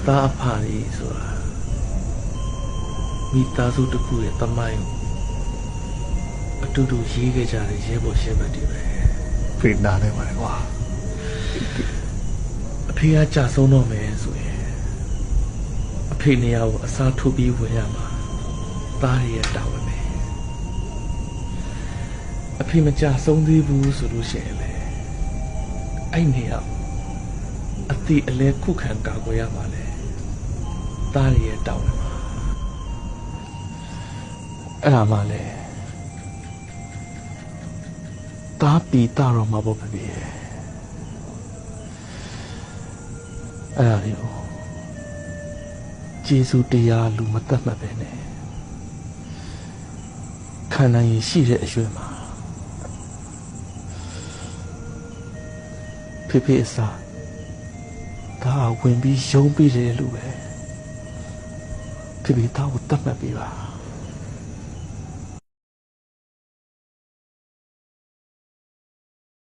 သားအဖကြီးဆိုတာမိသားစုတစ်ခုရဲ့တမိုင်းကိုအတူတူရေးခဲ့ကြတဲ့ရဲဘော်ရှင်းဘက်တွေပဲဖေးနာနေပါလေကွာအဖေကကြာဆုံးတော့မယ်ဆိုရင်အဖေနေရာကိုအစားထိုးပြီးဝင်ရမှာသားရဲ့တာဝန်ပဲအဖေမကြာဆုံးသေးဘူးဆိုလို့ရှိရင်လေအဲ့နေရာအတိအလဲခုခံကာကွယ်ရမှာလေသားရဲ့တာဝန်ပါအဲ့ဒါမှလေသားပီတာတော့မှာပေါ့ဖေ။အဲ့ဒါလေးကိုကျေးဇူးတရားလူမတတ်မှတ်ပဲနဲ့ခံနိုင်ရရှိတဲ့အရွယ်မှာဖေအစားဒါဝင်ပြီးယုံပြီးတယ်လို့ပဲဖေသားကိုတတ်မှတ်ပေးပါ